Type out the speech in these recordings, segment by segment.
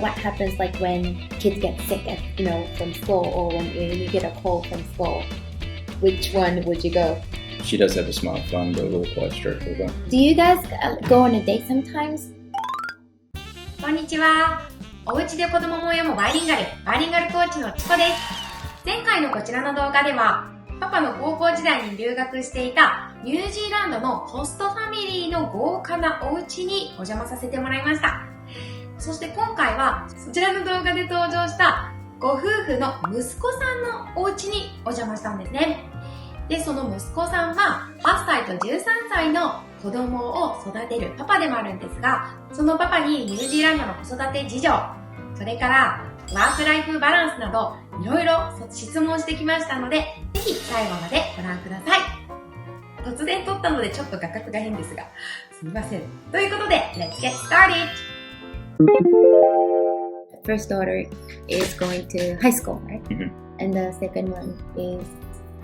What happens like when kids get sick from school, or when you get a cold from school? Which one would you go? She does have a smartphone, but we're quite strict with her. Do you guys go on a date sometimes? こんにちは。おうちで子供も親もバイリンガルコーチのチコです。前回のこちらの動画では、パパの高校時代に留学していたニュージーランドのホストファミリーの豪華なお家にお邪魔させてもらいました。そして今回はそちらの動画で登場したご夫婦の息子さんのお家にお邪魔したんですね。で、その息子さんは8歳と13歳の子供を育てるパパでもあるんですが、そのパパにニュージーランドの子育て事情、それからワークライフバランスなどいろいろ質問してきましたので、ぜひ最後までご覧ください。突然撮ったのでちょっと画角が変ですが、すみません。ということで、Let's get started!First daughter is going to high school, right? Mm-hmm. And the second one is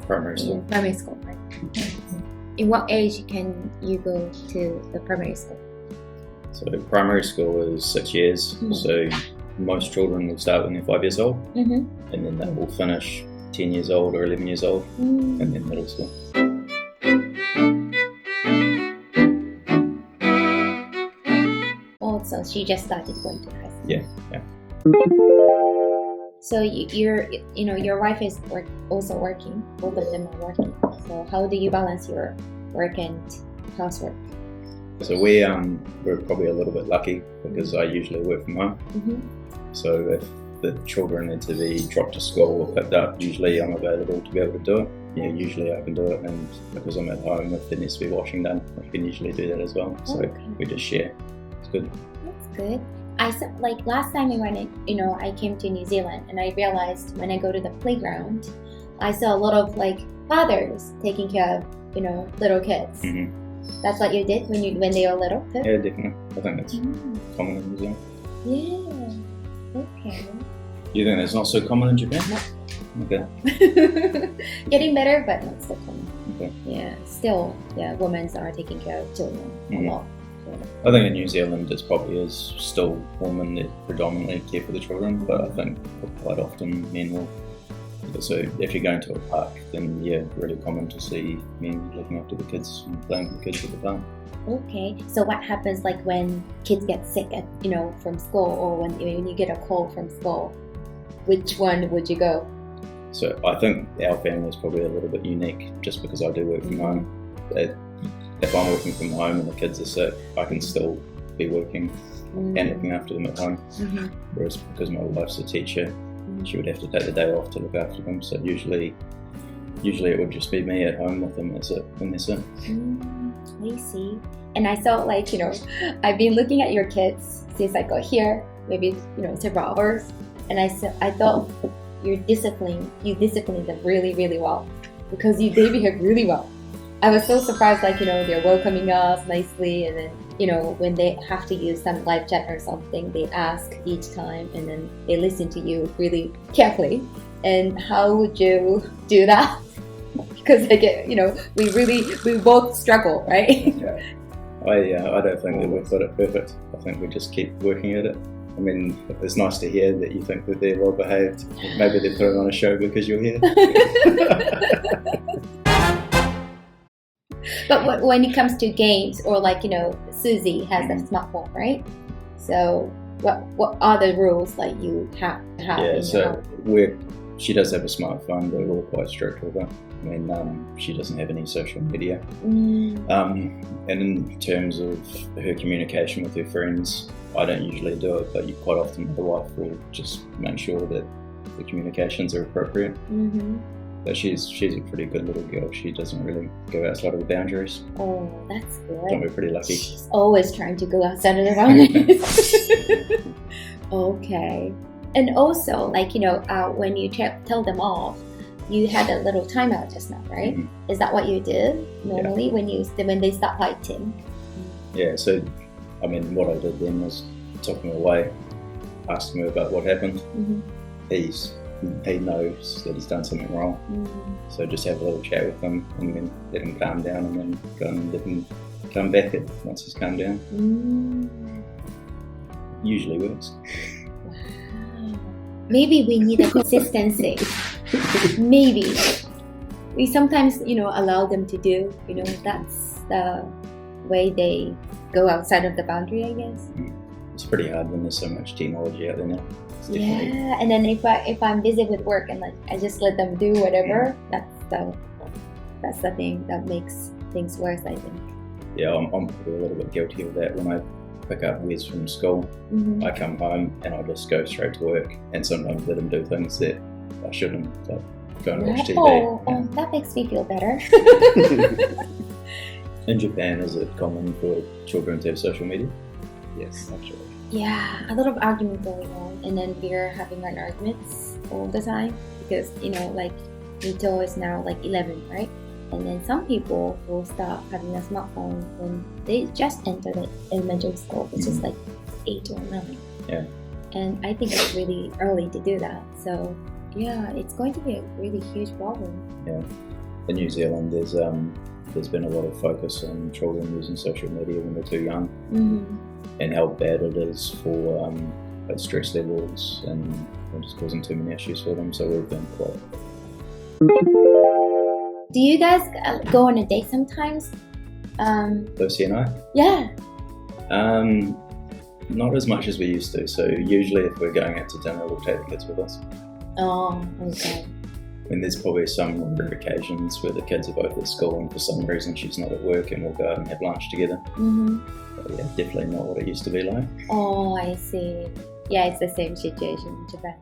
primary school. Primary school, right? In what age can you go to the primary school? So primary school is 6 years. Mm-hmm. So most children will start when they're 5 years old, and then they will finish 10 years old or 11 years old, and then middle school. Oh, so she just started going to high school. Yeah. So your wife is also working. Both of them are working. So how do you balance your work and housework? So we're probably a little bit lucky because I usually work from home. Mm-hmm. So if the children need to be dropped to school or picked up, usually I'm available to be able to do it. Yeah, usually I can do it, and because I'm at home, if there needs to be washing done, I can usually do that as well. So we just share. It's good. That's good. I saw, like last time I came to New Zealand, and I realized when I go to the playground, I saw a lot of like fathers taking care of little kids. Mm-hmm. That's what you did when they were little too? Yeah, definitely. I think that's common in New Zealand. Yeah. Okay. You think that's not so common in Japan? No. Okay. Getting better, but not so common. Okay. Yeah. Still, women are taking care of children a lot. I think in New Zealand it probably is still women that predominantly care for the children, but I think quite often men will. So if you're going to a park, then really common to see men looking after the kids and playing with the kids at the park. Okay, so what happens like when kids get sick from school, or when you get a cold from school? Which one would you go? So I think our family is probably a little bit unique just because I do work from home. If I'm working from home and the kids are sick, I can still be working and looking after them at home. Mm-hmm. Whereas because my wife's a teacher, she would have to take the day off to look after them. So usually it would just be me at home with them. That's it. I see. And I saw I've been looking at your kids since I got here, maybe several hours, and I thought you discipline them really, really well because they behave really well. I was so surprised, they're welcoming us nicely, and then when they have to use some live chat or something, they ask each time, and then they listen to you really carefully. And how would you do that? Because we both struggle, right? Yeah. I don't think that we've got it perfect. I think we just keep working at it. I mean, it's nice to hear that you think that they're well behaved. Maybe they're putting on a show because you're here. But when it comes to games, or Susie has a smartphone, right? So what are the rules you have? Yeah, so she does have a smartphone, but we're all quite strict with her. I mean, she doesn't have any social media. And in terms of her communication with her friends, I don't usually do it, but quite often the wife will just make sure that the communications are appropriate. Mm-hmm. But she's a pretty good little girl. She doesn't really go outside of the boundaries. Oh, that's good. So we're pretty lucky. She's always trying to go outside of the boundaries. Okay. And also, when you tell them off, you had a little timeout just now, right? Mm-hmm. Is that what you did normally when they stop fighting? Yeah. So, I mean, what I did then was took him away, asked him about what happened. Mm-hmm. He knows that he's done something wrong, so just have a little chat with him and then let him calm down, and then go and let him come back once he's calmed down. Usually works. maybe we need a consistency. Maybe. We sometimes, allow them to do, that's the way they go outside of the boundary, I guess. It's pretty hard when there's so much technology out there now. Yeah, and then if I'm busy with work and I just let them do whatever, that's the thing that makes things worse, I think. Yeah, I'm probably a little bit guilty of that. When I pick up Wes from school, I come home and I just go straight to work, and sometimes let him do things that I shouldn't, like go and watch TV. Oh, that makes me feel better. In Japan, is it common for children to have social media? Yes, actually. Yeah, a lot of argument going on, and then we're having our arguments all the time because like Mito is now like 11, right? And then some people will start having a smartphone when they just enter the elementary school, which is like 8 or 9. Yeah. And I think it's really early to do that. So yeah, it's going to be a really huge problem. Yeah. In New Zealand, there's been a lot of focus on children using social media when they're too young, and how bad it is for stress levels and just causing too many issues for them. So we've been quite. Do you guys go on a date sometimes? Lucy and I? Yeah. Not as much as we used to. So usually if we're going out to dinner, we'll take the kids with us. Oh, okay. And there's probably some rare occasions where the kids are both at school and for some reason she's not at work and we'll go out and have lunch together. But yeah, definitely not what it used to be like. Oh, I see. Yeah, it's the same situation in Japan.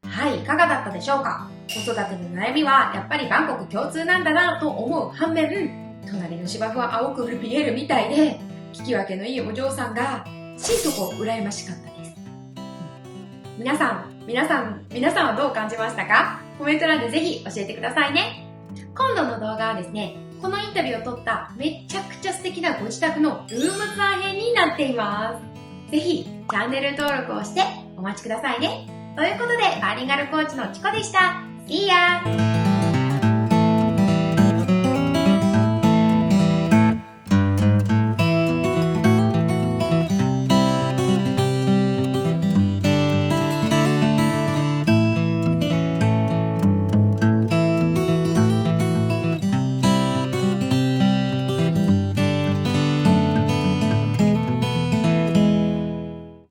はい、いかがだったでしょうか。子育ての悩みはやっぱり万国共通なんだなと思う反面、隣の芝生は青く見えるみたいで、聞き分けのいいお嬢さんが心底羨ましかったです。皆さんはどう感じましたか？コメント欄でぜひ教えてくださいね。今度の動画はですね、このインタビューを撮っためちゃくちゃ素敵なご自宅のルームツアー編になっています。ぜひチャンネル登録をしてお待ちくださいね。ということで、バイリンガルコーチのチコでした。See ya!